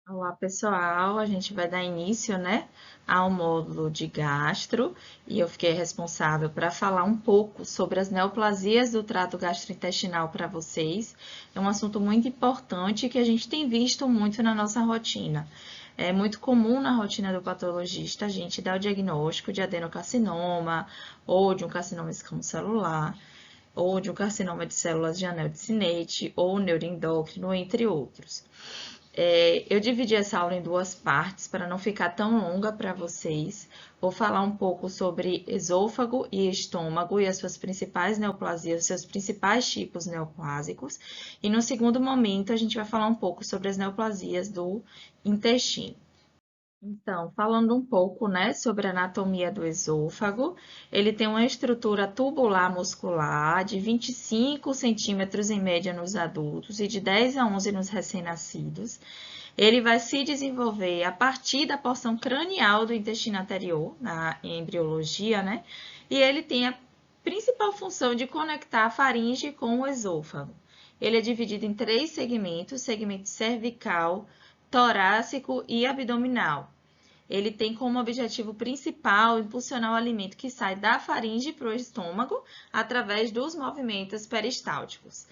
Olá, pessoal. A gente vai dar início, né, ao módulo de gastro e eu fiquei responsável para falar um pouco sobre as neoplasias do trato gastrointestinal para vocês. É um assunto muito importante que a gente tem visto muito na nossa rotina. É muito comum na rotina do patologista a gente dar o diagnóstico de adenocarcinoma ou de um carcinoma escamocelular ou de um carcinoma de células de anel de Synnet ou neuroendócrino, entre outros. Eu dividi essa aula em duas partes para não ficar tão longa para vocês. Vou falar um pouco sobre esôfago e estômago e as suas principais neoplasias, seus principais tipos neoplásicos. E no segundo momento, a gente vai falar um pouco sobre as neoplasias do intestino. Então, falando um pouco, né, sobre a anatomia do esôfago, ele tem uma estrutura tubular muscular de 25 centímetros em média nos adultos e de 10 a 11 nos recém-nascidos. Ele vai se desenvolver a partir da porção cranial do intestino anterior, na embriologia, né? E ele tem a principal função de conectar a faringe com o esôfago. Ele é dividido em três segmentos: segmento cervical, torácico e abdominal. Ele tem como objetivo principal impulsionar o alimento que sai da faringe para o estômago através dos movimentos peristálticos.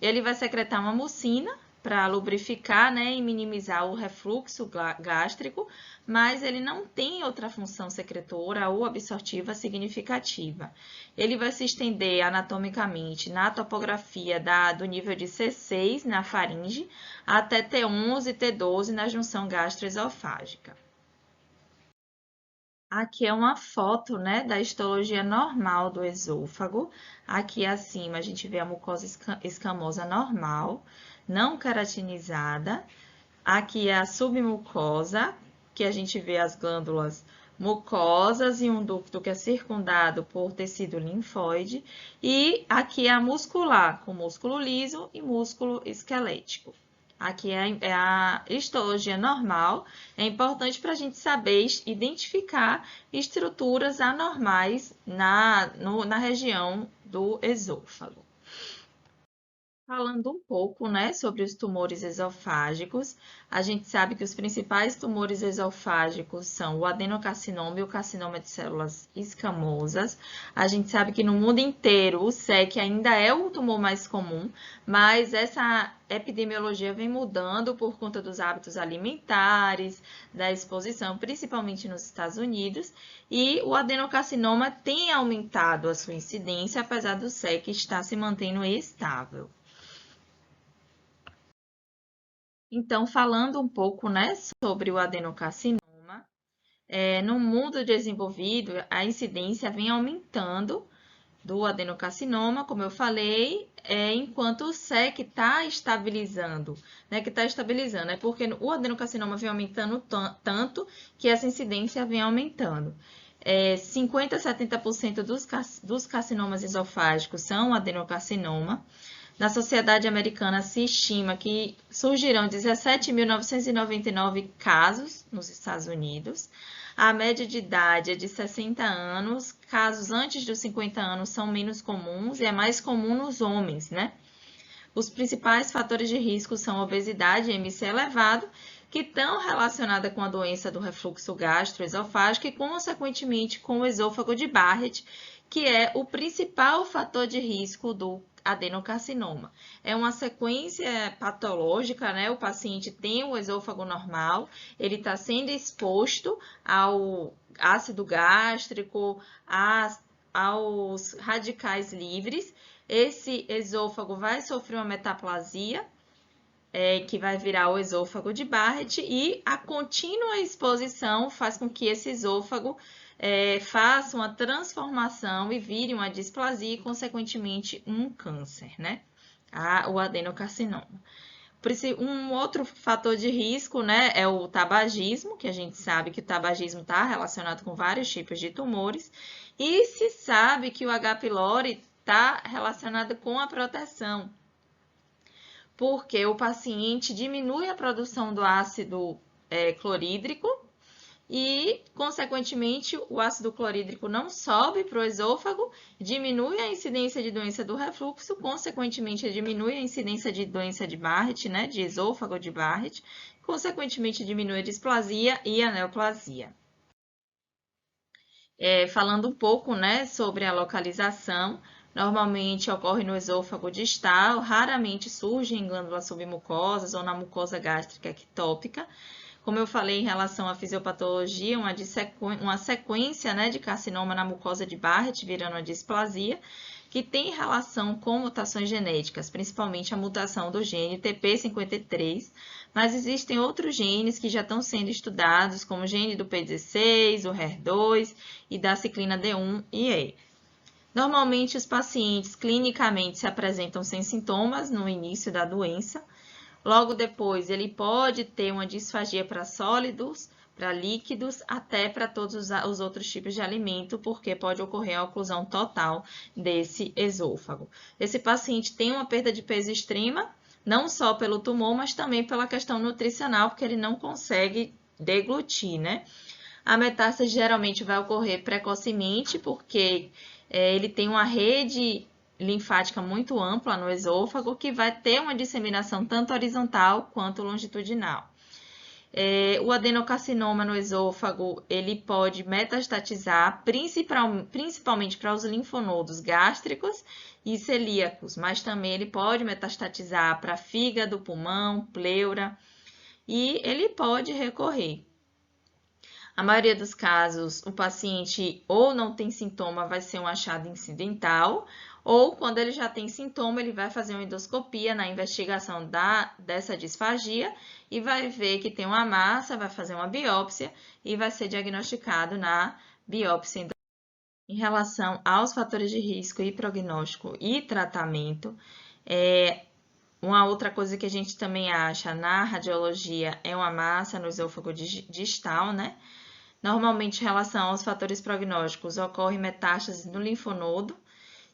Ele vai secretar uma mucina para lubrificar, né, e minimizar o refluxo gástrico, mas ele não tem outra função secretora ou absortiva significativa. Ele vai se estender anatomicamente na topografia do nível de C6 na faringe até T11 e T12 na junção gastroesofágica. Aqui é uma foto, né, da histologia normal do esôfago. Aqui acima a gente vê a mucosa escamosa normal, não queratinizada. Aqui é a submucosa, que a gente vê as glândulas mucosas e um ducto que é circundado por tecido linfóide. E aqui é a muscular, com músculo liso e músculo esquelético. Aqui é a histologia normal. É importante para a gente saber identificar estruturas anormais na região do esôfago. Falando um pouco, né, sobre os tumores esofágicos, a gente sabe que os principais tumores esofágicos são o adenocarcinoma e o carcinoma de células escamosas. A gente sabe que no mundo inteiro o SEC ainda é o tumor mais comum, mas essa epidemiologia vem mudando por conta dos hábitos alimentares, da exposição, principalmente nos Estados Unidos, e o adenocarcinoma tem aumentado a sua incidência, apesar do SEC estar se mantendo estável. Então, falando um pouco, né, sobre o adenocarcinoma, no mundo desenvolvido, a incidência vem aumentando do adenocarcinoma, como eu falei, enquanto o SEC está estabilizando, né, que está estabilizando, é porque o adenocarcinoma vem aumentando tanto que essa incidência vem aumentando. 50 a 70% dos carcinomas esofágicos são adenocarcinoma. Na Sociedade Americana se estima que surgirão 17.999 casos nos Estados Unidos. A média de idade é de 60 anos, casos antes dos 50 anos são menos comuns e é mais comum nos homens, né? Os principais fatores de risco são obesidade e IMC elevado, que estão relacionadas com a doença do refluxo gastroesofágico e, consequentemente, com o esôfago de Barrett, que é o principal fator de risco do adenocarcinoma. É uma sequência patológica, né? O paciente tem o esôfago normal, ele está sendo exposto ao ácido gástrico, aos radicais livres. Esse esôfago vai sofrer uma metaplasia, que vai virar o esôfago de Barrett, e a contínua exposição faz com que esse esôfago faça uma transformação e vire uma displasia e, consequentemente, um câncer, né? O adenocarcinoma. Um outro fator de risco, né, é o tabagismo, que a gente sabe que o tabagismo está relacionado com vários tipos de tumores, e se sabe que o H. pylori está relacionado com a proteção, porque o paciente diminui a produção do ácido clorídrico e, consequentemente, o ácido clorídrico não sobe para o esôfago, diminui a incidência de doença do refluxo, consequentemente, diminui a incidência de doença de Barrett, né, de esôfago de Barrett, consequentemente, diminui a displasia e a neoplasia. Falando um pouco, né, sobre a localização, normalmente ocorre no esôfago distal, raramente surge em glândulas submucosas ou na mucosa gástrica ectópica. Como eu falei em relação à fisiopatologia, uma sequência, né, de carcinoma na mucosa de Barrett virando a displasia, que tem relação com mutações genéticas, principalmente a mutação do gene TP53, mas existem outros genes que já estão sendo estudados, como o gene do P16, o HER2 e da ciclina D1 e E. Normalmente, os pacientes clinicamente se apresentam sem sintomas no início da doença. Logo depois, ele pode ter uma disfagia para sólidos, para líquidos, até para todos os outros tipos de alimento, porque pode ocorrer a oclusão total desse esôfago. Esse paciente tem uma perda de peso extrema, não só pelo tumor, mas também pela questão nutricional, porque ele não consegue deglutir, né? A metástase geralmente vai ocorrer precocemente, porque ele tem uma rede linfática muito ampla no esôfago, que vai ter uma disseminação tanto horizontal quanto longitudinal. O adenocarcinoma no esôfago, ele pode metastatizar principalmente para os linfonodos gástricos e celíacos, mas também ele pode metastatizar para fígado, pulmão, pleura, e ele pode recorrer. A maioria dos casos, o paciente ou não tem sintoma, vai ser um achado incidental, ou quando ele já tem sintoma, ele vai fazer uma endoscopia na investigação dessa disfagia e vai ver que tem uma massa, vai fazer uma biópsia e vai ser diagnosticado na biópsia endoscópica. Em relação aos fatores de risco e prognóstico e tratamento, uma outra coisa que a gente também acha na radiologia é uma massa no esôfago distal, né? Normalmente, em relação aos fatores prognósticos, ocorre metástase no linfonodo.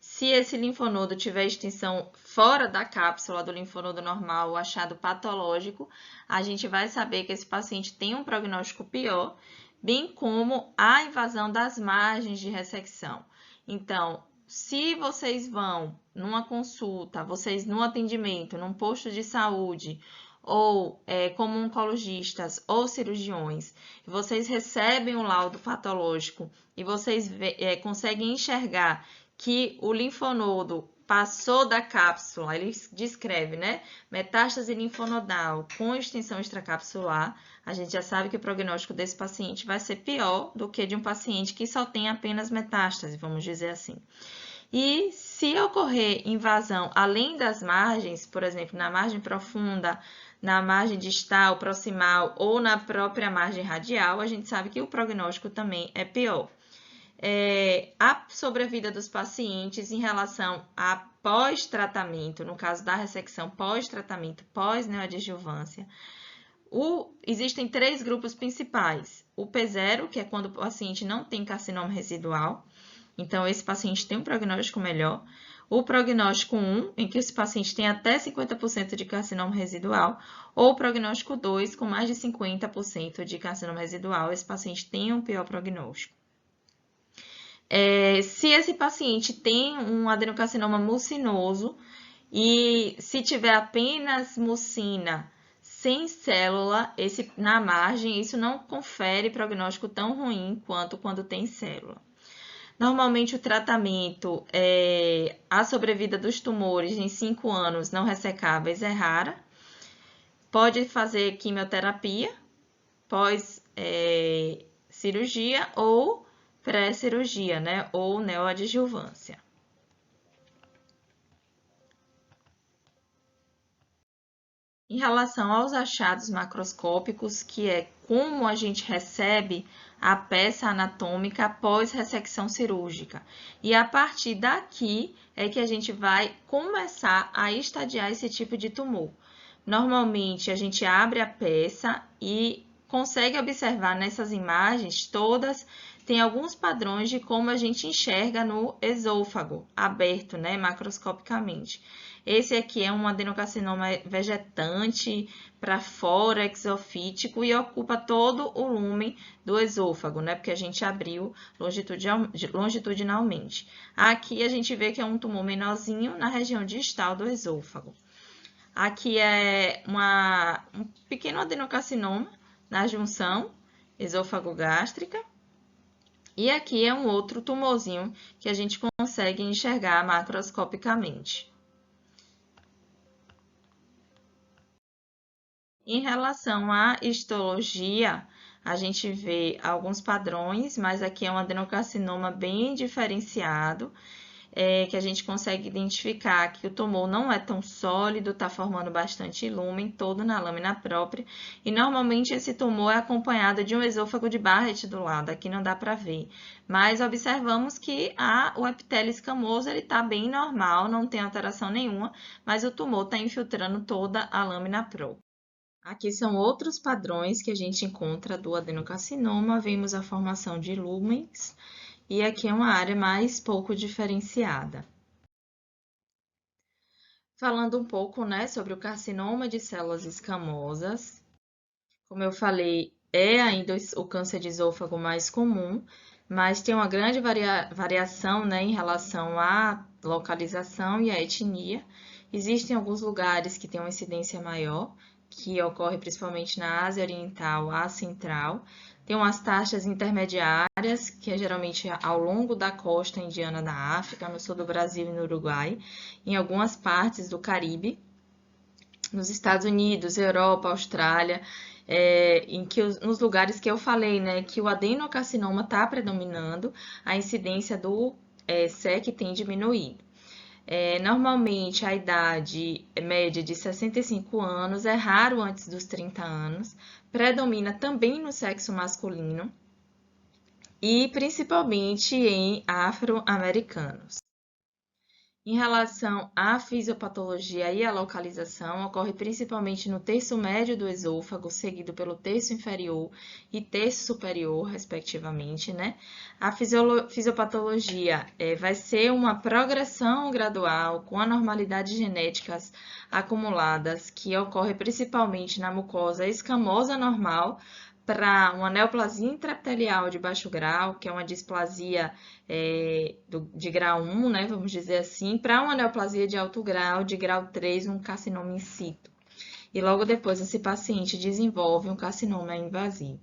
Se esse linfonodo tiver extensão fora da cápsula do linfonodo normal, o achado patológico, a gente vai saber que esse paciente tem um prognóstico pior, bem como a invasão das margens de ressecção. Então, se vocês vão numa consulta, vocês num atendimento, num posto de saúde, ou como oncologistas ou cirurgiões, vocês recebem um laudo patológico e vocês conseguem enxergar que o linfonodo passou da cápsula, ele descreve, né? Metástase linfonodal com extensão extracapsular, a gente já sabe que o prognóstico desse paciente vai ser pior do que de um paciente que só tem apenas metástase, vamos dizer assim. E se ocorrer invasão além das margens, por exemplo, na margem profunda, na margem distal, proximal ou na própria margem radial, a gente sabe que o prognóstico também é pior. A sobrevida dos pacientes em relação a pós-tratamento, no caso da ressecção pós-tratamento, pós-neoadjuvância, existem 3 grupos principais. O P0, que é quando o paciente não tem carcinoma residual, então esse paciente tem um prognóstico melhor. O prognóstico 1, em que esse paciente tem até 50% de carcinoma residual, ou o prognóstico 2, com mais de 50% de carcinoma residual, esse paciente tem um pior prognóstico. Se esse paciente tem um adenocarcinoma mucinoso e se tiver apenas mucina sem célula, na margem, isso não confere prognóstico tão ruim quanto quando tem célula. Normalmente, o tratamento, a sobrevida dos tumores em 5 anos não ressecáveis é rara. Pode fazer quimioterapia pós-cirurgia ou pré-cirurgia, né? Ou neoadjuvância. Em relação aos achados macroscópicos, que é como a gente recebe a peça anatômica após ressecção cirúrgica. E a partir daqui é que a gente vai começar a estadiar esse tipo de tumor. Normalmente, a gente abre a peça e consegue observar nessas imagens todas, tem alguns padrões de como a gente enxerga no esôfago aberto, né, macroscopicamente. Esse aqui é um adenocarcinoma vegetante para fora, exofítico, e ocupa todo o lumen do esôfago, né? Porque a gente abriu longitudinalmente. Aqui a gente vê que é um tumor menorzinho na região distal do esôfago. Aqui é um pequeno adenocarcinoma na junção esôfago-gástrica. E aqui é um outro tumorzinho que a gente consegue enxergar macroscopicamente. Em relação à histologia, a gente vê alguns padrões, mas aqui é um adenocarcinoma bem diferenciado, que a gente consegue identificar que o tumor não é tão sólido, está formando bastante lumen, todo na lâmina própria, e normalmente esse tumor é acompanhado de um esôfago de Barrett do lado, aqui não dá para ver, mas observamos que o epitélio escamoso está bem normal, não tem alteração nenhuma, mas o tumor está infiltrando toda a lâmina própria. Aqui são outros padrões que a gente encontra do adenocarcinoma, vemos a formação de lumens, e aqui é uma área mais pouco diferenciada. Falando um pouco, né, sobre o carcinoma de células escamosas, como eu falei, é ainda o câncer de esôfago mais comum, mas tem uma grande variação, né, em relação à localização e à etnia. Existem alguns lugares que têm uma incidência maior, que ocorre principalmente na Ásia Oriental à Central. Tem umas taxas intermediárias, que é geralmente ao longo da costa indiana da África, no sul do Brasil e no Uruguai, em algumas partes do Caribe, nos Estados Unidos, Europa, Austrália, nos lugares que eu falei, né, que o adenocarcinoma está predominando, a incidência do SEC tem diminuído. Normalmente a idade média de 65 anos, é raro antes dos 30 anos, predomina também no sexo masculino e principalmente em afro-americanos. Em relação à fisiopatologia e à localização, ocorre principalmente no terço médio do esôfago, seguido pelo terço inferior e terço superior, respectivamente, né? A fisiopatologia vai ser uma progressão gradual com anormalidades genéticas acumuladas, que ocorre principalmente na mucosa escamosa normal, para uma neoplasia intraepitelial de baixo grau, que é uma displasia de grau 1, né, vamos dizer assim, para uma neoplasia de alto grau, de grau 3, um carcinoma in situ. E logo depois esse paciente desenvolve um carcinoma invasivo.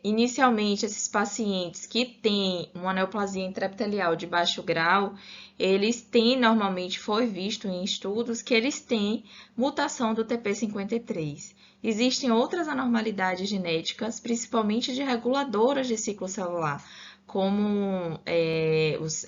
Inicialmente, esses pacientes que têm uma neoplasia intraepitelial de baixo grau, eles têm, normalmente foi visto em estudos, que eles têm mutação do TP53. Existem outras anormalidades genéticas, principalmente de reguladoras de ciclo celular, como os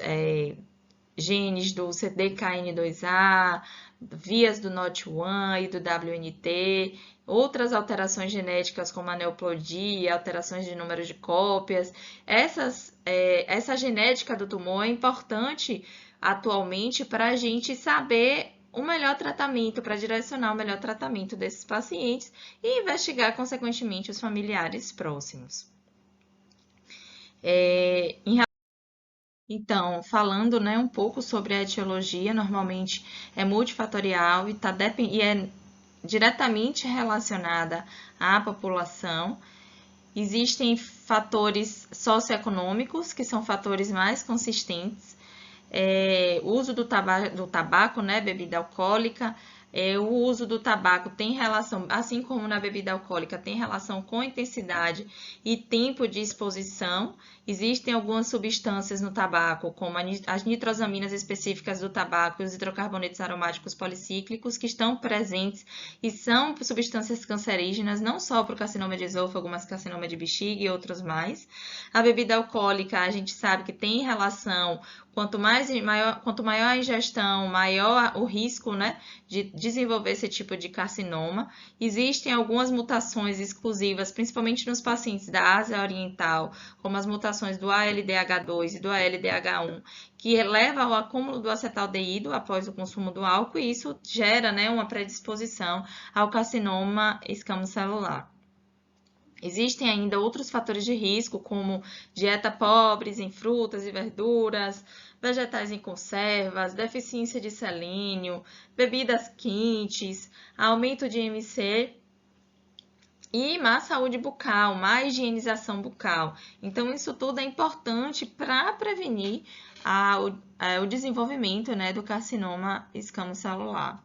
genes do CDKN2A, vias do NOT1 e do WNT, outras alterações genéticas como a neoplodia, alterações de número de cópias. Essa genética do tumor é importante atualmente para a gente saber o melhor tratamento, para direcionar o melhor tratamento desses pacientes e investigar, consequentemente, os familiares próximos. Então, falando, né, um pouco sobre a etiologia, normalmente é multifatorial e é diretamente relacionada à população. Existem fatores socioeconômicos, que são fatores mais consistentes. O uso do tabaco, né, bebida alcoólica. O uso do tabaco tem relação, assim como na bebida alcoólica, tem relação com intensidade e tempo de exposição. Existem algumas substâncias no tabaco, como as nitrosaminas específicas do tabaco e os hidrocarbonetos aromáticos policíclicos, que estão presentes e são substâncias cancerígenas, não só para o carcinoma de esôfago, mas carcinoma de bexiga e outros mais. A bebida alcoólica, a gente sabe que tem relação, quanto maior a ingestão, maior o risco, né, de desenvolver esse tipo de carcinoma. Existem algumas mutações exclusivas, principalmente nos pacientes da Ásia Oriental, como as mutações do ALDH2 e do ALDH1, que leva ao acúmulo do acetaldeído após o consumo do álcool, e isso gera, né, uma predisposição ao carcinoma escamocelular. Existem ainda outros fatores de risco, como dieta pobres em frutas e verduras, vegetais em conservas, deficiência de selênio, bebidas quentes, aumento de IMC e má saúde bucal, má higienização bucal. Então, isso tudo é importante para prevenir o desenvolvimento, né, do carcinoma escamocelular.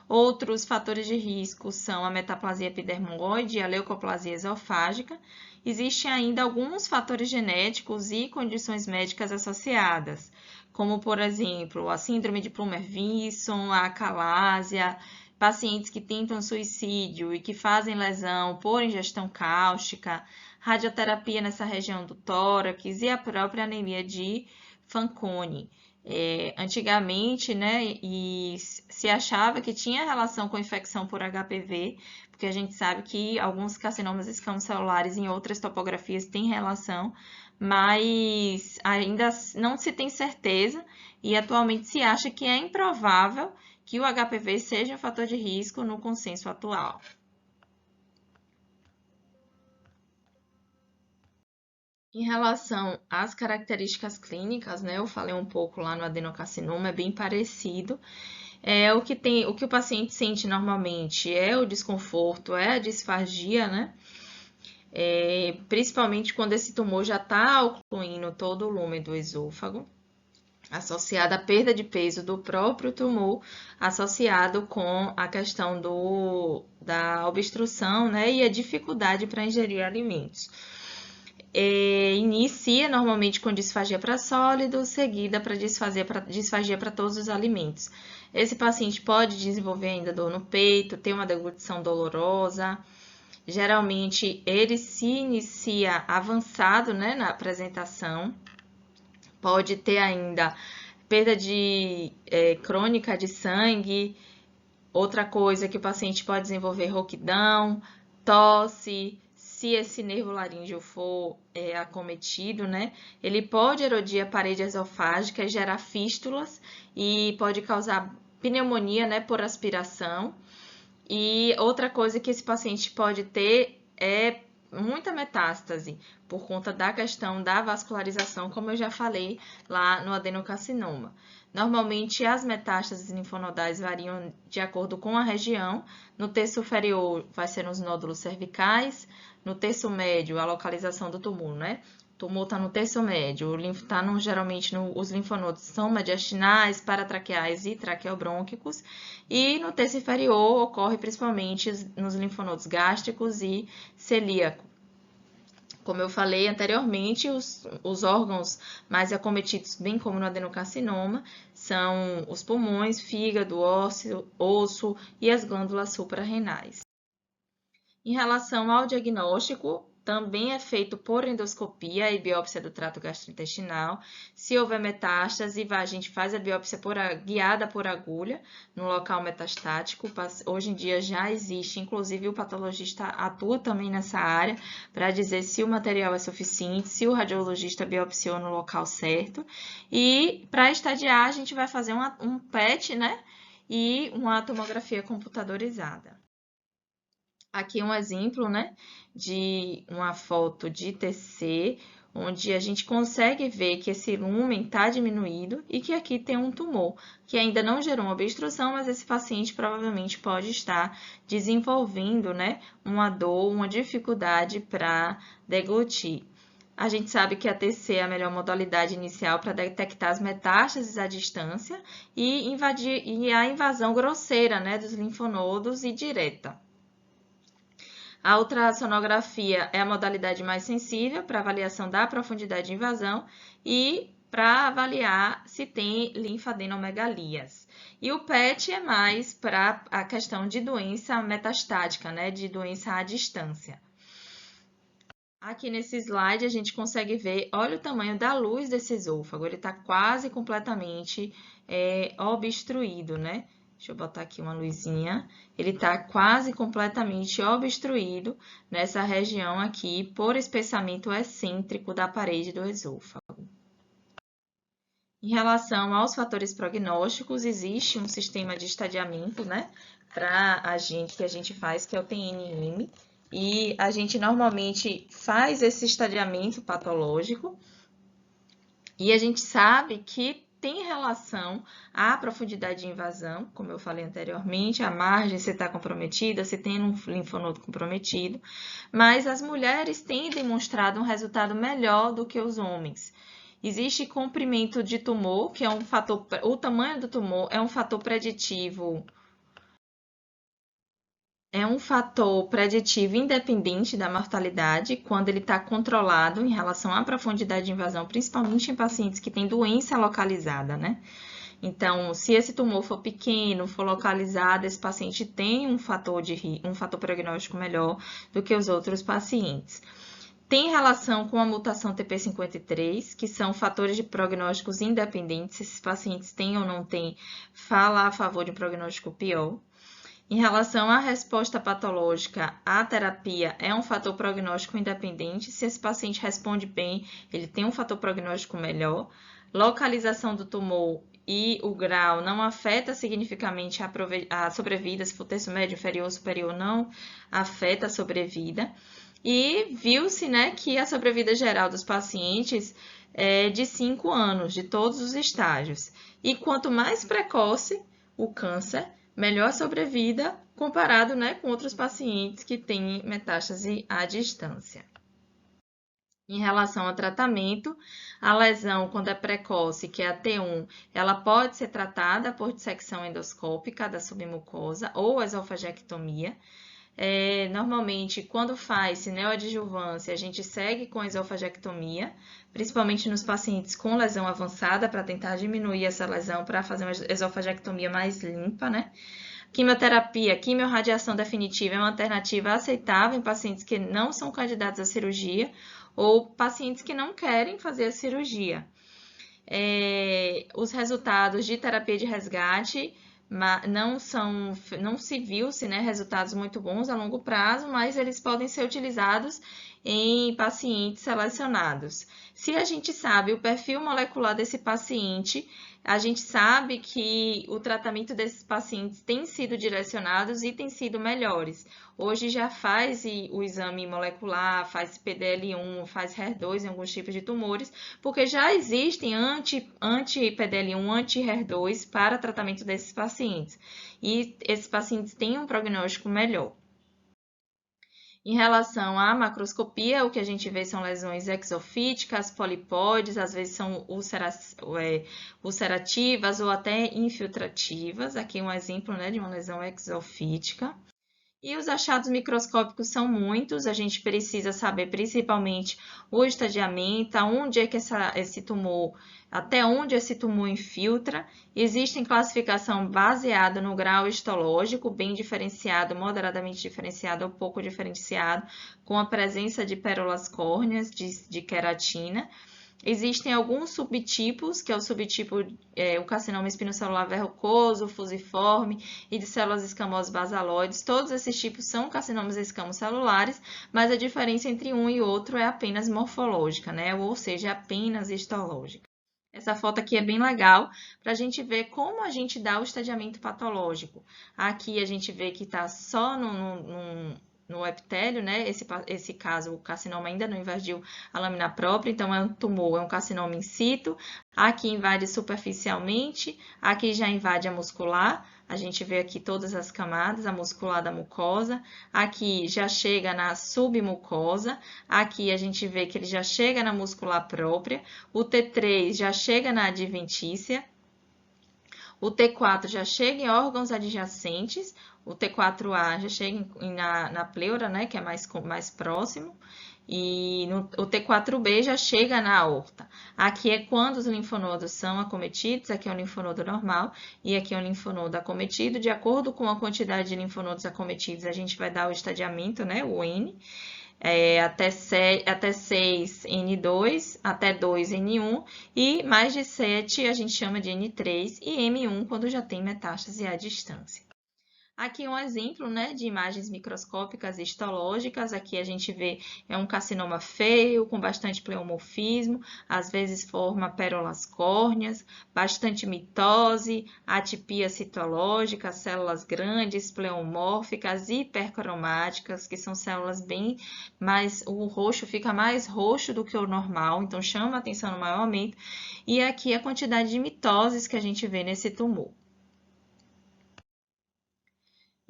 Outros fatores de risco são a metaplasia epidermoide e a leucoplasia esofágica. Existem ainda alguns fatores genéticos e condições médicas associadas, como, por exemplo, a síndrome de Plummer-Vinson, a acalásia, pacientes que tentam suicídio e que fazem lesão por ingestão cáustica, radioterapia nessa região do tórax e a própria anemia de Fanconi. Antigamente, né, e se achava que tinha relação com infecção por HPV, porque a gente sabe que alguns carcinomas escamocelulares em outras topografias têm relação, mas ainda não se tem certeza e atualmente se acha que é improvável que o HPV seja um fator de risco no consenso atual. Em relação às características clínicas, né, eu falei um pouco lá no adenocarcinoma, é bem parecido. O que o paciente sente normalmente é o desconforto, é a disfagia, né? Principalmente quando esse tumor já está ocluindo todo o lumen do esôfago, associada à perda de peso do próprio tumor, associado com a questão da obstrução, né, e a dificuldade para ingerir alimentos. Inicia normalmente com disfagia para sólidos, seguida para disfagia para todos os alimentos. Esse paciente pode desenvolver ainda dor no peito, ter uma deglutição dolorosa. Geralmente ele se inicia avançado, né, na apresentação. Pode ter ainda perda crônica de sangue. Outra coisa que o paciente pode desenvolver rouquidão, tosse. Se esse nervo laríngeo for acometido, né, ele pode erodir a parede esofágica e gerar fístulas e pode causar pneumonia, né, por aspiração. E outra coisa que esse paciente pode ter é muita metástase por conta da questão da vascularização, como eu já falei lá no adenocarcinoma. Normalmente, as metástases linfonodais variam de acordo com a região. No terço superior, vai ser nos nódulos cervicais. No terço médio, a localização do tumor, né? O tumor está no terço médio, o linfo está geralmente os linfonodos são mediastinais, paratraqueais e traqueobrônquicos. E no terço inferior, ocorre principalmente nos linfonodos gástricos e celíaco. Como eu falei anteriormente, os órgãos mais acometidos, bem como no adenocarcinoma, são os pulmões, fígado, osso e as glândulas suprarrenais. Em relação ao diagnóstico, também é feito por endoscopia e biópsia do trato gastrointestinal. Se houver metástase, a gente faz a biópsia guiada por agulha no local metastático. Hoje em dia já existe, inclusive o patologista atua também nessa área para dizer se o material é suficiente, se o radiologista biopsiou no local certo. E para estadiar, a gente vai fazer um PET, né? E uma tomografia computadorizada. Aqui um exemplo, né, de uma foto de TC, onde a gente consegue ver que esse lumen está diminuído e que aqui tem um tumor, que ainda não gerou uma obstrução, mas esse paciente provavelmente pode estar desenvolvendo, né, uma dor, uma dificuldade para deglutir. A gente sabe que a TC é a melhor modalidade inicial para detectar as metástases à distância e a invasão grosseira, né, dos linfonodos e direta. A ultrassonografia é a modalidade mais sensível para avaliação da profundidade de invasão e para avaliar se tem linfadenomegalias. E o PET é mais para a questão de doença metastática, né, de doença à distância. Aqui nesse slide a gente consegue ver, olha o tamanho da luz desse esôfago, ele está quase completamente obstruído, né? Deixa eu botar aqui uma luzinha. Ele está quase completamente obstruído nessa região aqui por espessamento excêntrico da parede do esôfago. Em relação aos fatores prognósticos, existe um sistema de estadiamento, né, que a gente faz, que é o TNM. E a gente normalmente faz esse estadiamento patológico e a gente sabe que tem relação à profundidade de invasão, como eu falei anteriormente, a margem se está comprometida, se tem um linfonodo comprometido, mas as mulheres têm demonstrado um resultado melhor do que os homens. Existe comprimento de tumor, que é um fator, o tamanho do tumor é um fator preditivo. É um fator preditivo independente da mortalidade quando ele está controlado em relação à profundidade de invasão, principalmente em pacientes que têm doença localizada, né? Então, se esse tumor for pequeno, for localizado, esse paciente tem um fator prognóstico melhor do que os outros pacientes. Tem relação com a mutação TP53, que são fatores de prognósticos independentes, se esses pacientes têm ou não têm, fala a favor de um prognóstico pior. Em relação à resposta patológica, a terapia é um fator prognóstico independente. Se esse paciente responde bem, ele tem um fator prognóstico melhor. Localização do tumor e o grau não afeta significativamente a sobrevida, se for terço médio, inferior ou superior, não afeta a sobrevida. E viu-se, né, que a sobrevida geral dos pacientes é de 5 anos, de todos os estágios. E quanto mais precoce o câncer, melhor sobrevida comparado, né, com outros pacientes que têm metástase à distância. Em relação ao tratamento, a lesão, quando é precoce, que é a T1, ela pode ser tratada por dissecção endoscópica da submucosa ou esofagectomia. Normalmente, quando faz neoadjuvância, a gente segue com esofagectomia, principalmente nos pacientes com lesão avançada, para tentar diminuir essa lesão, para fazer uma esofagectomia mais limpa, né? Quimioterapia, quimiorradiação definitiva é uma alternativa aceitável em pacientes que não são candidatos à cirurgia ou pacientes que não querem fazer a cirurgia. Os resultados de terapia de resgate não se viu-se, né, resultados muito bons a longo prazo, mas eles podem ser utilizados em pacientes selecionados. Se a gente sabe o perfil molecular desse paciente, a gente sabe que o tratamento desses pacientes tem sido direcionados e tem sido melhores. Hoje já faz o exame molecular, faz PDL1, faz HER2 em alguns tipos de tumores, porque já existem anti-PDL1, anti-HER2 para tratamento desses pacientes. E esses pacientes têm um prognóstico melhor. Em relação à macroscopia, o que a gente vê são lesões exofíticas, polipóides, às vezes são ulcerativas ou até infiltrativas. Aqui um exemplo, né, de uma lesão exofítica. E os achados microscópicos são muitos, a gente precisa saber principalmente o estadiamento, onde é que até onde esse tumor infiltra. Existe classificação baseada no grau histológico, bem diferenciado, moderadamente diferenciado ou pouco diferenciado, com a presença de pérolas córneas de queratina. Existem alguns subtipos, que é o subtipo o carcinoma espinocelular verrucoso, fusiforme e de células escamosas basaloides. Todos esses tipos são carcinomas escamocelulares, mas a diferença entre um e outro é apenas morfológica, né? Ou seja, apenas histológica. Essa foto aqui é bem legal para a gente ver como a gente dá o estadiamento patológico. Aqui a gente vê que está só no epitélio, né? Esse caso, o carcinoma ainda não invadiu a lâmina própria, então é um tumor, é um carcinoma in situ. Aqui invade superficialmente, aqui já invade a muscular. A gente vê aqui todas as camadas, a muscular da mucosa. Aqui já chega na submucosa. Aqui a gente vê que ele já chega na muscular própria. O T3 já chega na adventícia. O T4 já chega em órgãos adjacentes, o T4A já chega na pleura, né, que é mais próximo, e o T4B já chega na aorta. Aqui é quando os linfonodos são acometidos, aqui é um linfonodo normal e aqui é um linfonodo acometido. De acordo com a quantidade de linfonodos acometidos, a gente vai dar o estadiamento, né, o N. Até 6 N2, até 2 N1 e mais de 7 a gente chama de N3 e M1 quando já tem metástase à distância. Aqui um exemplo, né, de imagens microscópicas e histológicas. Aqui a gente vê um carcinoma feio, com bastante pleomorfismo, às vezes forma pérolas córneas, bastante mitose, atipia citológica, células grandes, pleomórficas, hipercromáticas, que são células bem mais... O roxo fica mais roxo do que o normal, então chama a atenção no maior aumento. E aqui a quantidade de mitoses que a gente vê nesse tumor.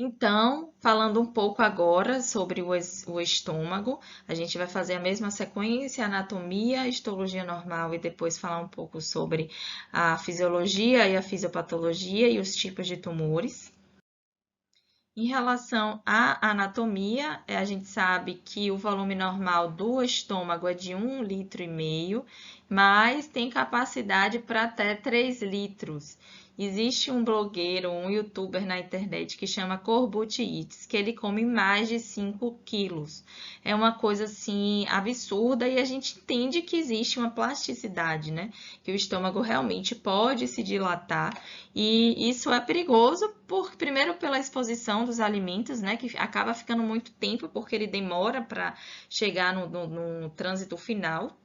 Então, falando um pouco agora sobre o estômago, a gente vai fazer a mesma sequência, anatomia, histologia normal e depois falar um pouco sobre a fisiologia e a fisiopatologia e os tipos de tumores. Em relação à anatomia, a gente sabe que o volume normal do estômago é de 1,5 litro, mas tem capacidade para até 3 litros. Existe um blogueiro, um youtuber na internet que chama Corbucci Eats, que ele come mais de 5 quilos. É uma coisa assim absurda e a gente entende que existe uma plasticidade, né? Que o estômago realmente pode se dilatar e isso é perigoso, primeiro pela exposição dos alimentos, né? Que acaba ficando muito tempo porque ele demora para chegar no trânsito final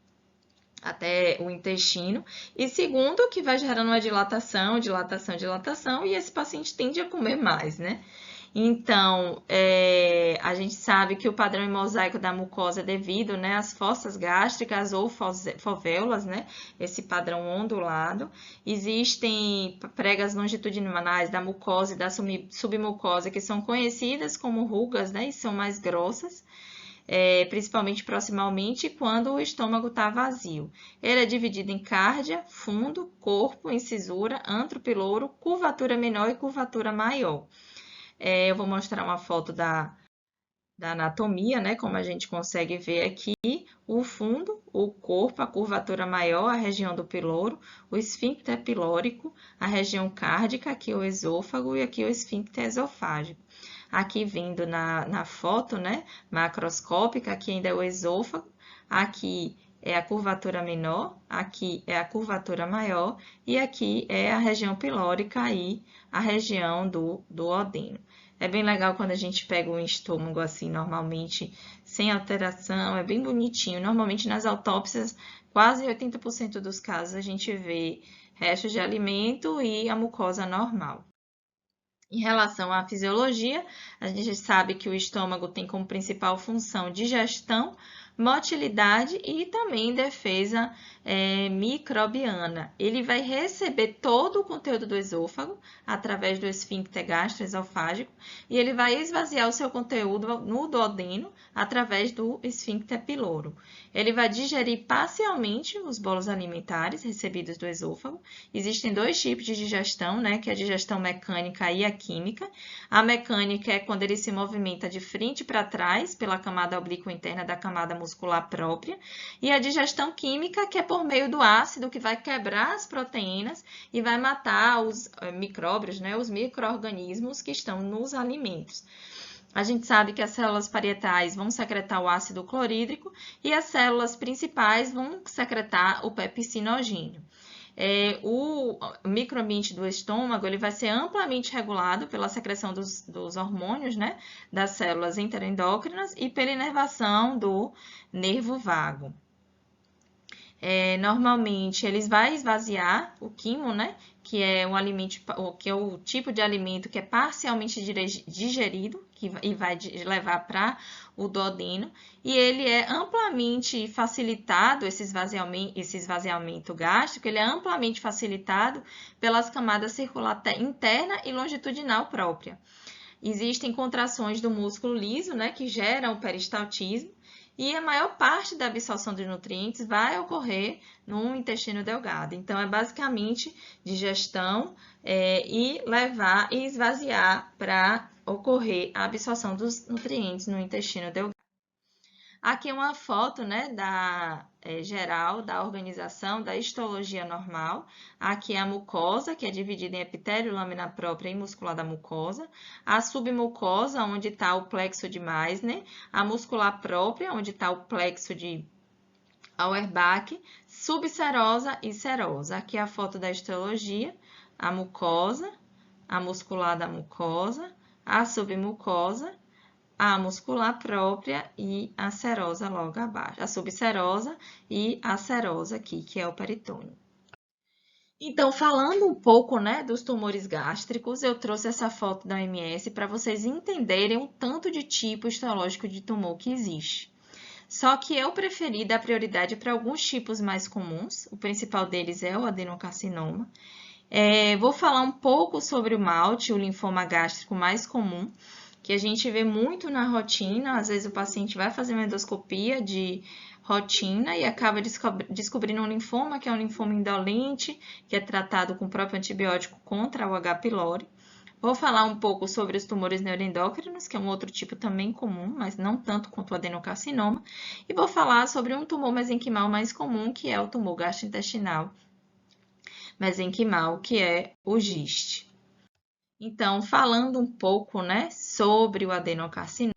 até o intestino, e segundo, que vai gerando uma dilatação, e esse paciente tende a comer mais, né? Então, a gente sabe que o padrão em mosaico da mucosa é devido, né, às fossas gástricas ou fovéolas, né, esse padrão ondulado. Existem pregas longitudinais da mucosa e da submucosa que são conhecidas como rugas, né, e são mais grossas. Principalmente proximalmente quando o estômago está vazio. Ele é dividido em cárdia, fundo, corpo, incisura, antro piloro, curvatura menor e curvatura maior. Eu vou mostrar uma foto da anatomia, né? Como a gente consegue ver aqui, o fundo, o corpo, a curvatura maior, a região do piloro, o esfíncter pilórico, a região cárdica, aqui o esôfago e aqui o esfíncter esofágico. Aqui vindo na foto, né, macroscópica, aqui ainda é o esôfago, aqui é a curvatura menor, aqui é a curvatura maior e aqui é a região pilórica e a região do duodeno. É bem legal quando a gente pega o estômago assim, normalmente, sem alteração, é bem bonitinho. Normalmente nas autópsias, quase 80% dos casos a gente vê restos de alimento e a mucosa normal. Em relação à fisiologia, a gente sabe que o estômago tem como principal função digestão, motilidade e também defesa microbiana. Ele vai receber todo o conteúdo do esôfago através do esfíncter gastroesofágico e ele vai esvaziar o seu conteúdo no duodeno através do esfíncter piloro. Ele vai digerir parcialmente os bolos alimentares recebidos do esôfago. Existem dois tipos de digestão, né, que é a digestão mecânica e a química. A mecânica é quando ele se movimenta de frente para trás pela camada oblíqua interna da camada muscular própria, e a digestão química, que é por meio do ácido, que vai quebrar as proteínas e vai matar os micróbios, né, os micro-organismos que estão nos alimentos. A gente sabe que as células parietais vão secretar o ácido clorídrico e as células principais vão secretar o pepsinogênio. O microambiente do estômago ele vai ser amplamente regulado pela secreção dos hormônios, né, das células interendócrinas e pela inervação do nervo vago. Normalmente eles vão esvaziar o quimo, né, que é o tipo de alimento que é parcialmente digerido e vai levar para o duodeno, e ele é amplamente facilitado, esse esvaziamento gástrico, ele é amplamente facilitado pelas camadas circular interna e longitudinal própria. Existem contrações do músculo liso, né, que geram o peristaltismo, e a maior parte da absorção de nutrientes vai ocorrer no intestino delgado. Então, é basicamente digestão e levar e esvaziar para ocorrer a absorção dos nutrientes no intestino delgado. Aqui é uma foto, né, geral da organização da histologia normal. Aqui é a mucosa, que é dividida em epitélio, lâmina própria e muscular da mucosa. A submucosa, onde está o plexo de Meissner. A muscular própria, onde está o plexo de Auerbach. Subserosa e serosa. Aqui é a foto da histologia. A mucosa, a muscular da mucosa, a submucosa, a muscular própria e a serosa logo abaixo. A subserosa e a serosa aqui, que é o peritônio. Então, falando um pouco, né, dos tumores gástricos, eu trouxe essa foto da OMS para vocês entenderem o tanto de tipo histológico de tumor que existe. Só que eu preferi dar prioridade para alguns tipos mais comuns. O principal deles é o adenocarcinoma. Vou falar um pouco sobre o MALT, o linfoma gástrico mais comum, que a gente vê muito na rotina. Às vezes o paciente vai fazer uma endoscopia de rotina e acaba descobrindo um linfoma, que é um linfoma indolente, que é tratado com o próprio antibiótico contra o H. pylori. Vou falar um pouco sobre os tumores neuroendócrinos, que é um outro tipo também comum, mas não tanto quanto o adenocarcinoma. E vou falar sobre um tumor mesenquimal mais comum, que é o tumor gastrointestinal mesenquimal, que é o GIST. Então, falando um pouco, né, sobre o adenocarcinoma,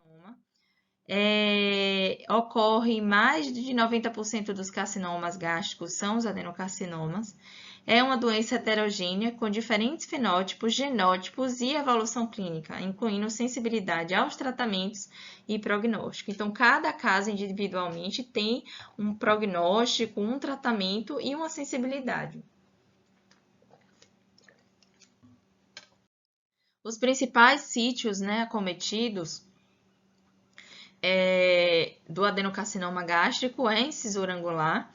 ocorre mais de 90% dos carcinomas gástricos são os adenocarcinomas. É uma doença heterogênea com diferentes fenótipos, genótipos e evolução clínica, incluindo sensibilidade aos tratamentos e prognóstico. Então, cada caso individualmente tem um prognóstico, um tratamento e uma sensibilidade. Os principais sítios, né, acometidos do adenocarcinoma gástrico é incisura angular.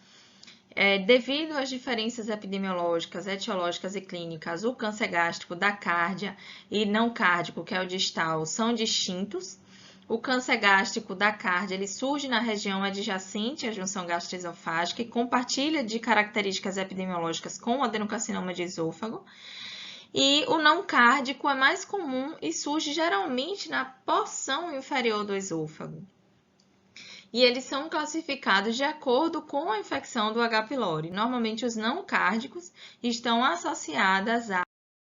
Devido às diferenças epidemiológicas, etiológicas e clínicas, o câncer gástrico da cárdia e não cárdico, que é o distal, são distintos. O câncer gástrico da cárdia ele surge na região adjacente à junção gastroesofágica e compartilha de características epidemiológicas com o adenocarcinoma de esôfago. E o não cárdico é mais comum e surge geralmente na porção inferior do esôfago. E eles são classificados de acordo com a infecção do H. pylori. Normalmente, os não cárdicos estão associadas a...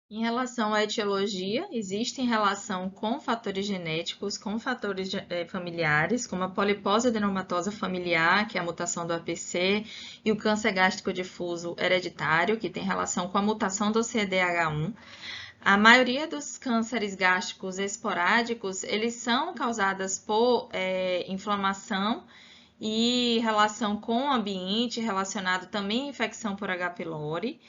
Em relação à etiologia, existe relação com fatores genéticos, com fatores familiares, como a polipose adenomatosa familiar, que é a mutação do APC, e o câncer gástrico difuso hereditário, que tem relação com a mutação do CDH1. A maioria dos cânceres gástricos esporádicos, eles são causados por inflamação e relação com o ambiente, relacionado também à infecção por H. pylori.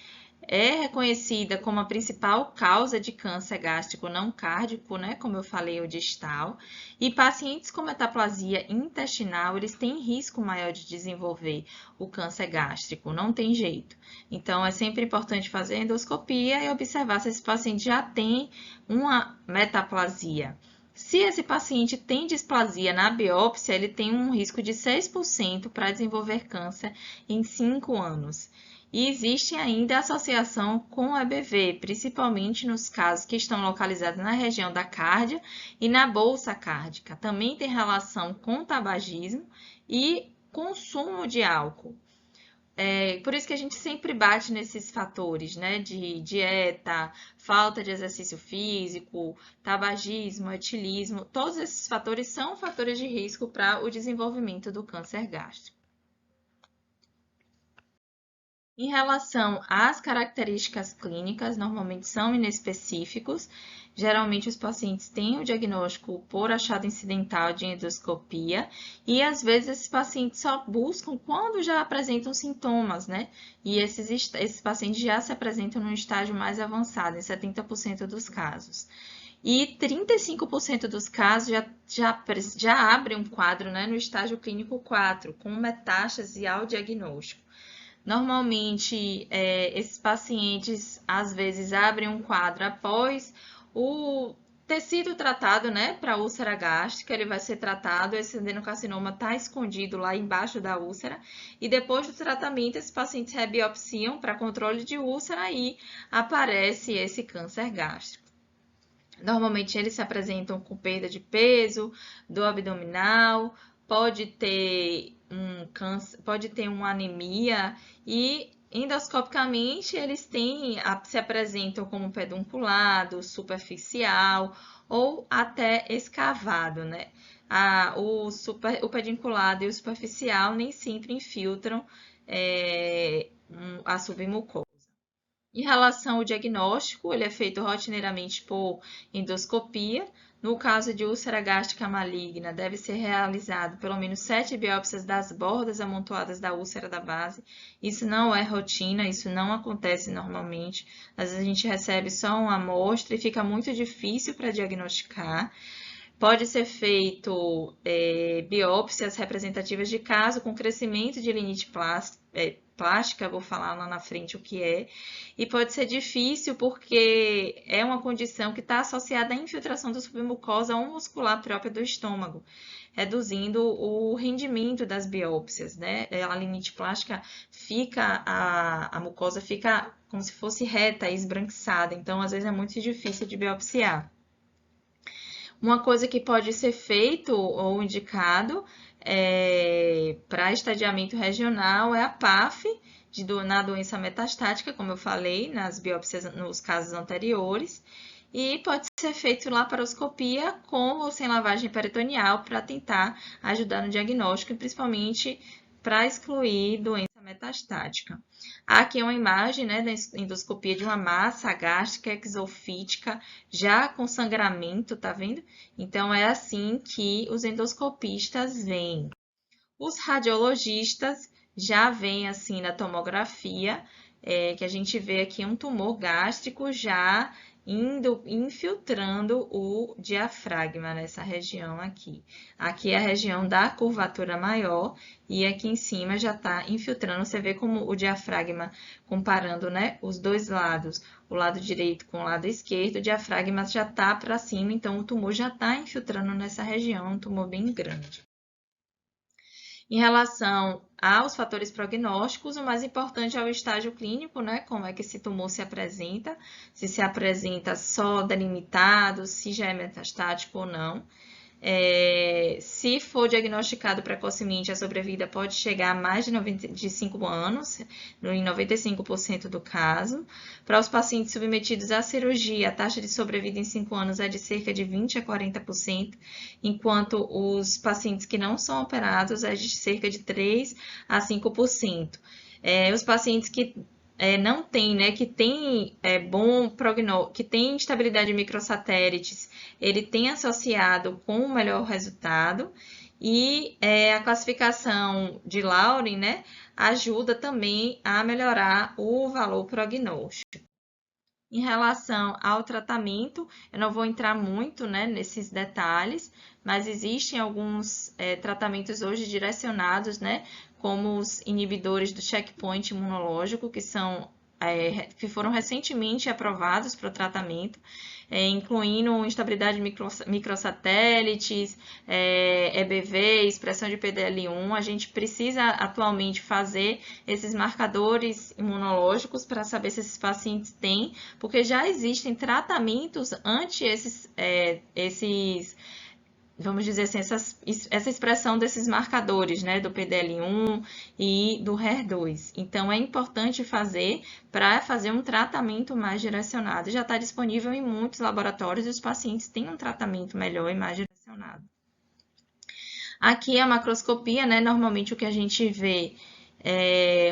É reconhecida como a principal causa de câncer gástrico não cárdico, né? Como eu falei, o distal. E pacientes com metaplasia intestinal, eles têm risco maior de desenvolver o câncer gástrico, não tem jeito. Então, é sempre importante fazer endoscopia e observar se esse paciente já tem uma metaplasia. Se esse paciente tem displasia na biópsia, ele tem um risco de 6% para desenvolver câncer em 5 anos. E existe ainda associação com o EBV, principalmente nos casos que estão localizados na região da cárdia e na bolsa cárdica. Também tem relação com tabagismo e consumo de álcool. Por isso que a gente sempre bate nesses fatores, né? De dieta, falta de exercício físico, tabagismo, etilismo. Todos esses fatores são fatores de risco para o desenvolvimento do câncer gástrico. Em relação às características clínicas, normalmente são inespecíficos. Geralmente, os pacientes têm o diagnóstico por achado incidental de endoscopia e, às vezes, esses pacientes só buscam quando já apresentam sintomas, né? E esses pacientes já se apresentam num estágio mais avançado, em 70% dos casos. E 35% dos casos já abrem um quadro, né, no estágio clínico 4, com metástase ao diagnóstico. Normalmente, esses pacientes, às vezes, abrem um quadro após o ter sido tratado, né, para úlcera gástrica, ele vai ser tratado, esse adenocarcinoma está escondido lá embaixo da úlcera, e depois do tratamento, esses pacientes rebiopsiam para controle de úlcera e aparece esse câncer gástrico. Normalmente, eles se apresentam com perda de peso, dor abdominal, pode ter uma anemia e endoscopicamente eles se apresentam como pedunculado, superficial ou até escavado, né? O pedunculado e o superficial nem sempre infiltram a submucosa. Em relação ao diagnóstico, ele é feito rotineiramente por endoscopia. No caso de úlcera gástrica maligna, deve ser realizado pelo menos 7 biópsias das bordas amontoadas da úlcera da base. Isso não é rotina, isso não acontece normalmente. Às vezes a gente recebe só uma amostra e fica muito difícil para diagnosticar. Pode ser feito biópsias representativas de caso com crescimento de limite plástica, vou falar lá na frente o que é, e pode ser difícil porque é uma condição que está associada à infiltração da submucosa ou muscular própria do estômago, reduzindo o rendimento das biópsias, né? A limite plástica fica, a mucosa fica como se fosse reta, esbranquiçada, então às vezes é muito difícil de biopsiar. Uma coisa que pode ser feito ou indicado para estadiamento regional é a PAF, na doença metastática, como eu falei, nas biópsias nos casos anteriores, e pode ser feito laparoscopia com ou sem lavagem peritoneal para tentar ajudar no diagnóstico e principalmente para excluir doença metastática. Aqui é uma imagem, né, da endoscopia de uma massa gástrica exofítica já com sangramento, tá vendo? Então, é assim que os endoscopistas veem. Os radiologistas já veem assim na tomografia, que a gente vê aqui um tumor gástrico já infiltrando o diafragma nessa região aqui. Aqui é a região da curvatura maior e aqui em cima já está infiltrando. Você vê como o diafragma, comparando, né, os dois lados, o lado direito com o lado esquerdo, o diafragma já está para cima, então o tumor já está infiltrando nessa região, um tumor bem grande. Em relação aos fatores prognósticos, o mais importante é o estágio clínico, né? Como é que esse tumor se apresenta só delimitado, se já é metastático ou não. Se for diagnosticado precocemente, a sobrevida pode chegar a mais de 95 anos, em 95% do caso. Para os pacientes submetidos à cirurgia, a taxa de sobrevida em 5 anos é de cerca de 20 a 40%, enquanto os pacientes que não são operados é de cerca de 3 a 5%. Os pacientes que não tem, né, que tem bom prognóstico, que tem estabilidade de microsatélites, ele tem associado com o melhor resultado e a classificação de Lauren, né, ajuda também a melhorar o valor prognóstico. Em relação ao tratamento, eu não vou entrar muito, né, nesses detalhes, mas existem alguns tratamentos hoje direcionados, né, como os inibidores do checkpoint imunológico, que foram recentemente aprovados para o tratamento, incluindo instabilidade de microsatélites, EBV, expressão de PDL1. A gente precisa atualmente fazer esses marcadores imunológicos para saber se esses pacientes têm, porque já existem tratamentos ante esses vamos dizer assim, essa expressão desses marcadores, né, do PDL1 e do HER2. Então, é importante fazer para fazer um tratamento mais direcionado. Já está disponível em muitos laboratórios e os pacientes têm um tratamento melhor e mais direcionado. Aqui é a macroscopia, né, normalmente o que a gente vê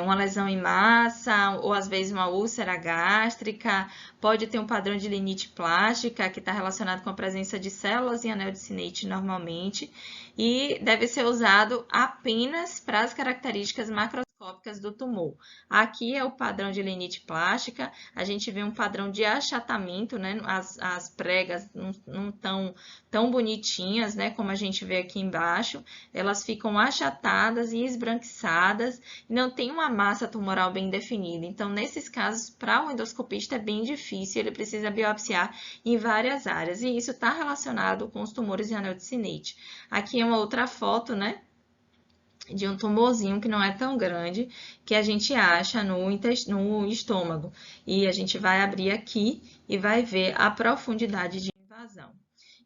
uma lesão em massa, ou às vezes uma úlcera gástrica, pode ter um padrão de limite plástica, que está relacionado com a presença de células em anel de Sennett normalmente, e deve ser usado apenas para as características macroscópicas do tumor. Aqui é o padrão de limite plástica, a gente vê um padrão de achatamento, né? As pregas não estão tão bonitinhas, né? Como a gente vê aqui embaixo, elas ficam achatadas e esbranquiçadas, e não tem uma massa tumoral bem definida. Então, nesses casos, para o endoscopista é bem difícil, ele precisa biopsiar em várias áreas, e isso está relacionado com os tumores de anel de Sennett. Aqui é uma outra foto, né, de um tumorzinho que não é tão grande, que a gente acha no estômago. E a gente vai abrir aqui e vai ver a profundidade de invasão.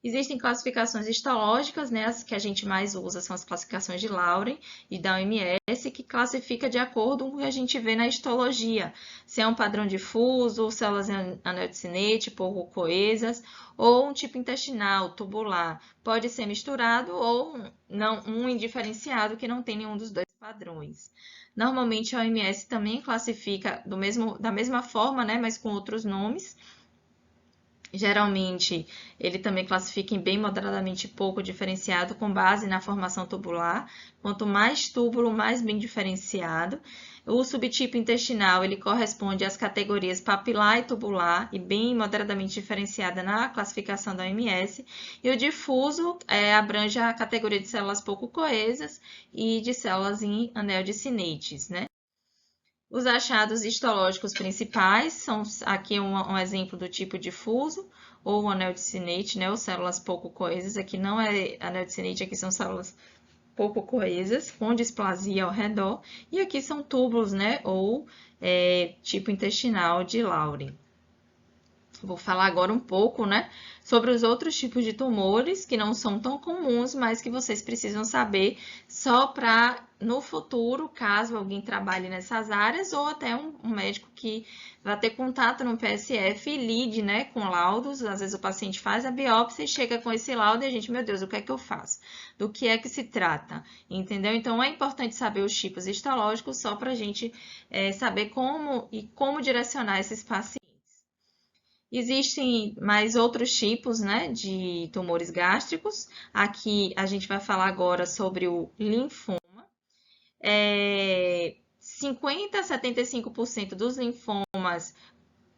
Existem classificações histológicas, né? As que a gente mais usa são as classificações de Lauren e da OMS, que classifica de acordo com o que a gente vê na histologia. Se é um padrão difuso, células anel de Sennett, pouco coesas, ou um tipo intestinal, tubular. Pode ser misturado ou não, um indiferenciado que não tem nenhum dos dois padrões. Normalmente a OMS também classifica da mesma forma, né? Mas com outros nomes. Geralmente, ele também classifica em bem moderadamente pouco diferenciado com base na formação tubular. Quanto mais túbulo, mais bem diferenciado. O subtipo intestinal, ele corresponde às categorias papilar e tubular e bem moderadamente diferenciada na classificação da OMS. E o difuso abrange a categoria de células pouco coesas e de células em anel de Sinetes, né? Os achados histológicos principais são aqui um exemplo do tipo difuso ou anel de Sinnate, né, ou células pouco coesas. Aqui não é anel de Sinnate, aqui são células pouco coesas, com displasia ao redor. E aqui são túbulos, né, ou tipo intestinal de Laurie. Vou falar agora um pouco, né, sobre os outros tipos de tumores que não são tão comuns, mas que vocês precisam saber só para no futuro, caso alguém trabalhe nessas áreas, ou até um médico que vai ter contato no PSF e lide, né, com laudos. Às vezes o paciente faz a biópsia e chega com esse laudo e a gente, meu Deus, o que é que eu faço? Do que é que se trata? Entendeu? Então é importante saber os tipos histológicos só para a gente saber como direcionar esses pacientes. Existem mais outros tipos, né, de tumores gástricos. Aqui a gente vai falar agora sobre o linfoma. 50 a 75% dos linfomas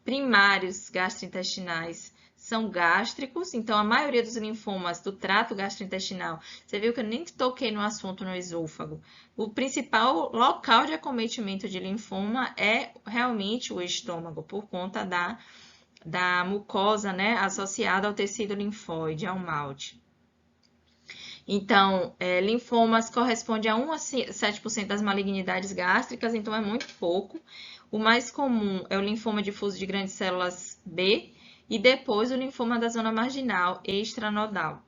primários gastrointestinais são gástricos, então a maioria dos linfomas do trato gastrointestinal, você viu que eu nem toquei no assunto no esôfago. O principal local de acometimento de linfoma é realmente o estômago, por conta da mucosa, né, associada ao tecido linfóide, ao malte. Então, linfomas corresponde a 1 a 7% das malignidades gástricas, então é muito pouco. O mais comum é o linfoma difuso de grandes células B e depois o linfoma da zona marginal extranodal.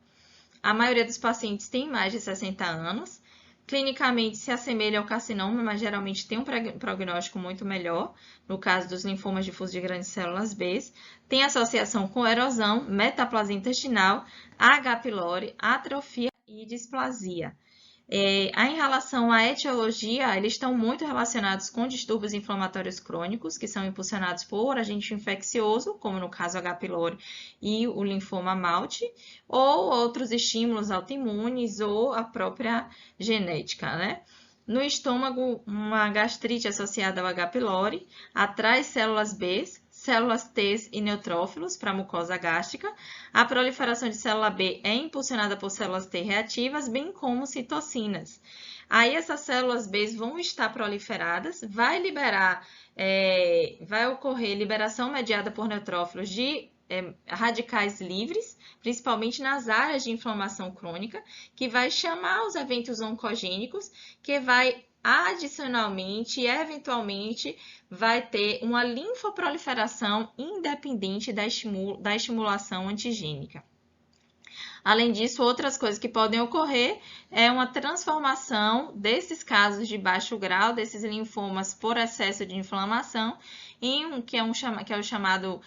A maioria dos pacientes tem mais de 60 anos. Clinicamente se assemelha ao carcinoma, mas geralmente tem um prognóstico muito melhor, no caso dos linfomas difusos de grandes células B. Tem associação com erosão, metaplasia intestinal, H. pylori, atrofia e displasia. Em relação à etiologia, eles estão muito relacionados com distúrbios inflamatórios crônicos, que são impulsionados por agente infeccioso, como no caso H. pylori e o linfoma malte, ou outros estímulos autoimunes ou a própria genética, né? No estômago, uma gastrite associada ao H. pylori atrai células B, células T e neutrófilos para a mucosa gástrica. A proliferação de célula B é impulsionada por células T reativas, bem como citocinas. Aí essas células B vão estar proliferadas, vai ocorrer liberação mediada por neutrófilos de radicais livres, principalmente nas áreas de inflamação crônica, que vai chamar os eventos oncogênicos, que vai adicionalmente e eventualmente vai ter uma linfoproliferação independente da estimulação antigênica. Além disso, outras coisas que podem ocorrer é uma transformação desses casos de baixo grau, desses linfomas por excesso de inflamação, que é o chamado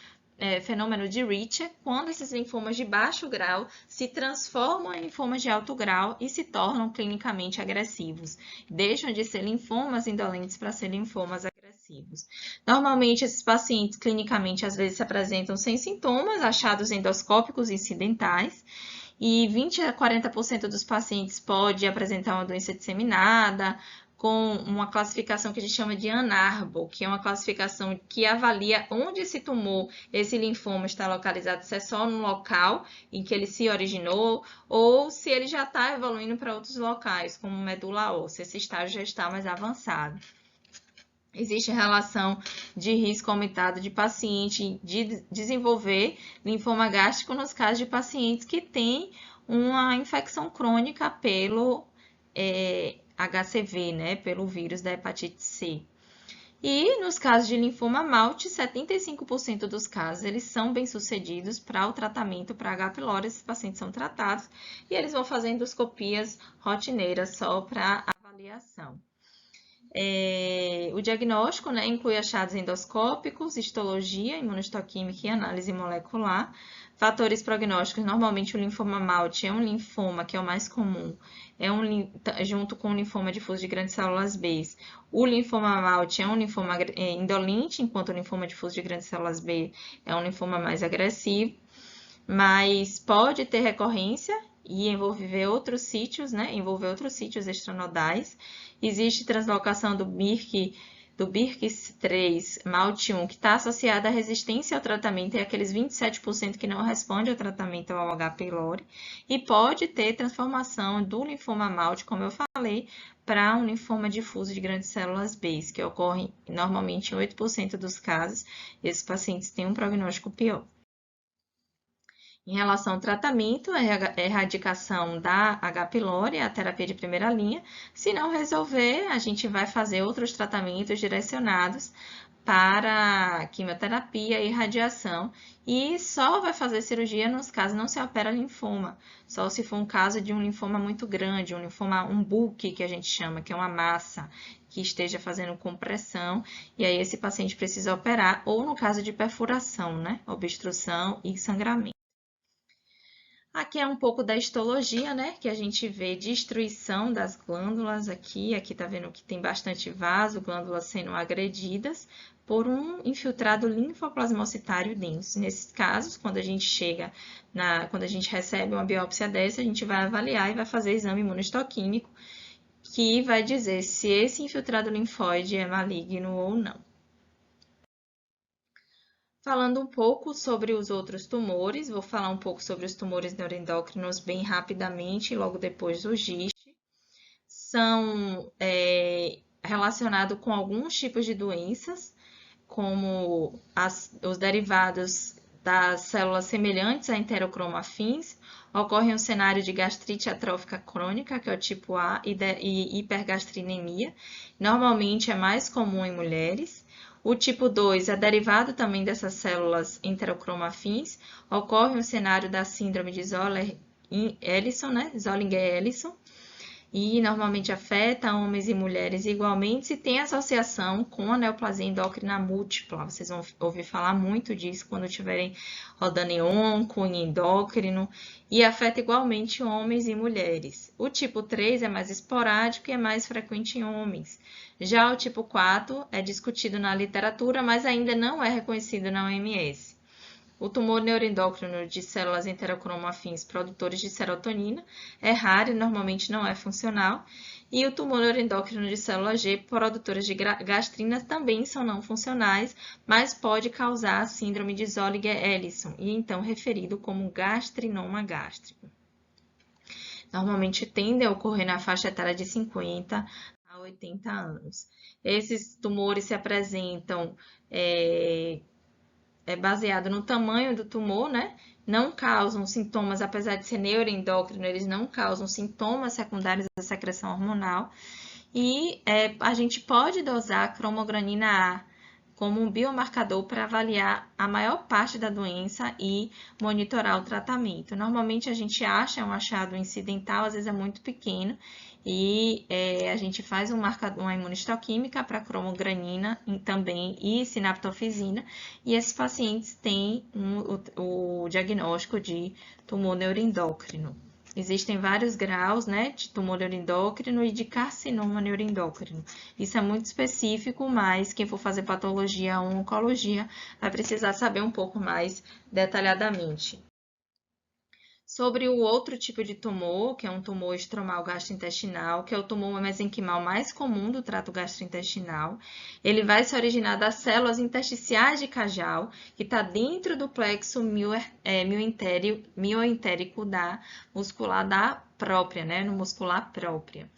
fenômeno de Richter, quando esses linfomas de baixo grau se transformam em linfomas de alto grau e se tornam clinicamente agressivos. Deixam de ser linfomas indolentes para ser linfomas agressivos. Normalmente, esses pacientes clinicamente às vezes se apresentam sem sintomas, achados endoscópicos incidentais, e 20 a 40% dos pacientes pode apresentar uma doença disseminada, com uma classificação que a gente chama de ANARBO, que é uma classificação que avalia onde esse tumor, esse linfoma está localizado, se é só no local em que ele se originou, ou se ele já está evoluindo para outros locais, como medula óssea, esse estágio já está mais avançado. Existe relação de risco aumentado de paciente de desenvolver linfoma gástrico nos casos de pacientes que têm uma infecção crônica pelo HCV, né, pelo vírus da hepatite C. E nos casos de linfoma malte, 75% dos casos eles são bem-sucedidos para o tratamento para H. pylori, esses pacientes são tratados e eles vão fazer endoscopias rotineiras só para avaliação. O diagnóstico, né, inclui achados endoscópicos, histologia, imunohistoquímica e análise molecular. Fatores prognósticos, normalmente o linfoma malte é um linfoma, que é o mais comum, junto com o linfoma difuso de grandes células B. O linfoma malte é um linfoma indolente, enquanto o linfoma difuso de grandes células B é um linfoma mais agressivo. mas pode ter recorrência e envolver outros sítios, né? Envolver outros sítios extranodais. Existe translocação do BIRC3 MALT1, que está associada à resistência ao tratamento, e aqueles 27% que não respondem ao tratamento ao H. pylori, e pode ter transformação do linfoma MALT, como eu falei, para um linfoma difuso de grandes células B, que ocorre normalmente em 8% dos casos, e esses pacientes têm um prognóstico pior. Em relação ao tratamento, a erradicação da H. pylori, a terapia de primeira linha. Se não resolver, a gente vai fazer outros tratamentos direcionados para quimioterapia e radiação, e só vai fazer cirurgia nos casos não se opera linfoma, só se for um caso de um linfoma muito grande, um linfoma, um bulk que a gente chama, que é uma massa que esteja fazendo compressão, e aí esse paciente precisa operar, ou no caso de perfuração, né, obstrução e sangramento. Aqui é um pouco da histologia, né? Que a gente vê destruição das glândulas aqui. Aqui tá vendo que tem bastante vaso, glândulas sendo agredidas por um infiltrado linfoplasmocitário denso. Nesses casos, quando a gente recebe uma biópsia dessa, a gente vai avaliar e vai fazer exame imunohistoquímico, que vai dizer se esse infiltrado linfóide é maligno ou não. Falando um pouco sobre os outros tumores, vou falar um pouco sobre os tumores neuroendócrinos bem rapidamente, logo depois do GIST. São relacionados com alguns tipos de doenças, como os derivados das células semelhantes a enterocromafins. Ocorre um cenário de gastrite atrófica crônica, que é o tipo A, e hipergastrinemia. Normalmente é mais comum em mulheres. O tipo 2 é derivado também dessas células enterocromafins. Ocorre um cenário da síndrome de Zollinger-Ellison, né? Zollinger-Ellison, e normalmente afeta homens e mulheres igualmente, e tem associação com a neoplasia endócrina múltipla. Vocês vão ouvir falar muito disso quando estiverem rodando em onco, em endócrino, e afeta igualmente homens e mulheres. O tipo 3 é mais esporádico e é mais frequente em homens. Já o tipo 4 é discutido na literatura, mas ainda não é reconhecido na OMS. O tumor neuroendócrino de células enterocromafins produtores de serotonina é raro e normalmente não é funcional. E o tumor neuroendócrino de células G produtoras de gastrina também são não funcionais, mas pode causar a síndrome de Zollinger-Ellison, e então referido como gastrinoma gástrico. Normalmente tende a ocorrer na faixa etária de 50 a 80 anos. Esses tumores se apresentam baseado no tamanho do tumor, né? Não causam sintomas, apesar de ser neuroendócrino, eles não causam sintomas secundários da secreção hormonal. E a gente pode dosar a cromogranina A como um biomarcador para avaliar a maior parte da doença e monitorar o tratamento. Normalmente a gente acha um achado incidental, às vezes é muito pequeno, e a gente faz uma imunistoquímica para cromogranina também e sinaptofisina, e esses pacientes têm o diagnóstico de tumor neuroendócrino. Existem vários graus, né, de tumor neuroendócrino e de carcinoma neuroendócrino. Isso é muito específico, mas quem for fazer patologia ou oncologia vai precisar saber um pouco mais detalhadamente. Sobre o outro tipo de tumor, que é um tumor estromal gastrointestinal, que é o tumor mesenquimal mais comum do trato gastrointestinal. Ele vai se originar das células intersticiais de Cajal, que está dentro do plexo mioentérico da muscular da própria, né? No muscular própria.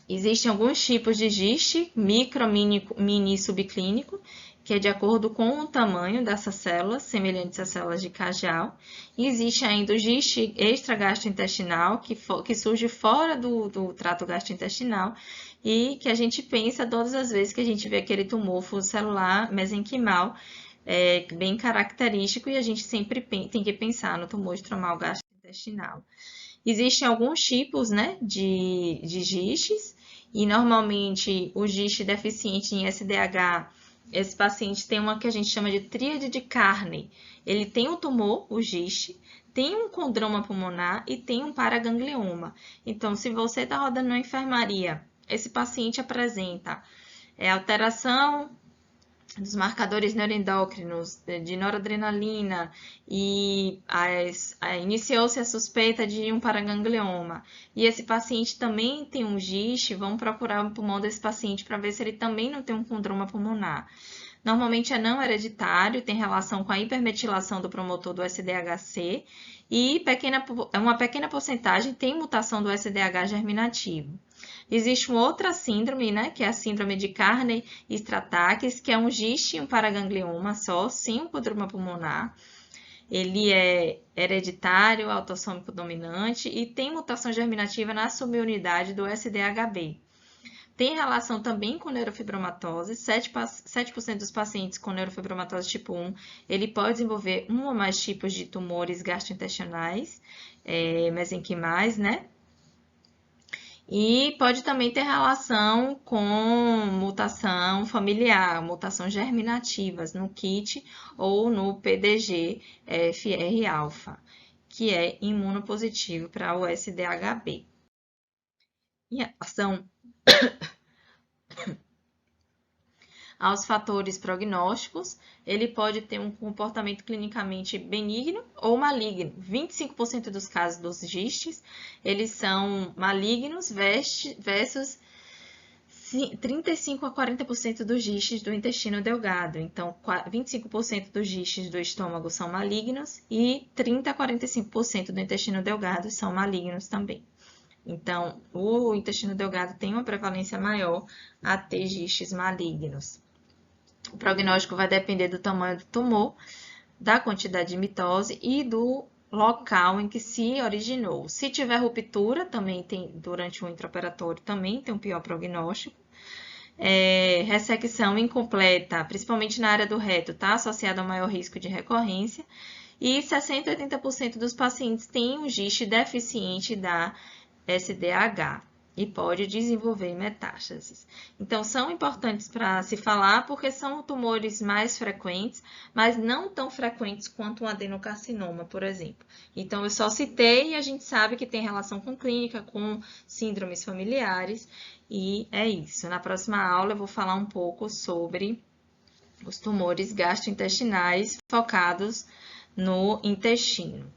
Existem alguns tipos de GIST, micro, mini e subclínico, que é de acordo com o tamanho dessas células, semelhantes às células de Cajal. E existe ainda o GIST extragastrointestinal, que surge fora do trato gastrointestinal e que a gente pensa todas as vezes que a gente vê aquele tumor celular mesenquimal, bem característico, e a gente sempre tem que pensar no tumor estromal gastrointestinal. Existem alguns tipos, né, de GISTs, e normalmente o GIST deficiente em SDH, esse paciente tem uma que a gente chama de tríade de Carney. Ele tem o tumor, o GIST, tem um condroma pulmonar e tem um paraganglioma. Então, se você está rodando na enfermaria, esse paciente apresenta alteração dos marcadores neuroendócrinos, de noradrenalina, e iniciou-se a suspeita de um paraganglioma, e esse paciente também tem um GIST, vamos procurar o pulmão desse paciente para ver se ele também não tem um condroma pulmonar. Normalmente é não hereditário, tem relação com a hipermetilação do promotor do SDHC e uma pequena porcentagem tem mutação do SDH germinativo. Existe uma outra síndrome, né, que é a síndrome de Carney-Stratakis, que é um GIST e um paraganglioma só, sem um condroma pulmonar. Ele é hereditário, autossômico dominante e tem mutação germinativa na subunidade do SDHB. Tem relação também com neurofibromatose, 7% dos pacientes com neurofibromatose tipo 1, ele pode desenvolver um ou mais tipos de tumores gastrointestinais, mesenquimais, né? E pode também ter relação com mutação familiar, mutações germinativas no KIT ou no PDG FR-alfa, que é imunopositivo para o SDHB. Em relação aos fatores prognósticos, ele pode ter um comportamento clinicamente benigno ou maligno. 25% dos casos dos GISTs, eles são malignos versus 35 a 40% dos GISTs do intestino delgado. Então, 25% dos GISTs do estômago são malignos e 30 a 45% do intestino delgado são malignos também. Então, o intestino delgado tem uma prevalência maior a ter GISTs malignos. O prognóstico vai depender do tamanho do tumor, da quantidade de mitose e do local em que se originou. Se tiver ruptura, também tem, durante o intraoperatório, também tem um pior prognóstico. Ressecção incompleta, principalmente na área do reto, está associada ao maior risco de recorrência. E 60 a 80% dos pacientes têm um GIST deficiente da SDH e pode desenvolver metástases. Então, são importantes para se falar porque são tumores mais frequentes, mas não tão frequentes quanto um adenocarcinoma, por exemplo. Então, eu só citei e a gente sabe que tem relação com clínica, com síndromes familiares, e é isso. Na próxima aula eu vou falar um pouco sobre os tumores gastrointestinais focados no intestino.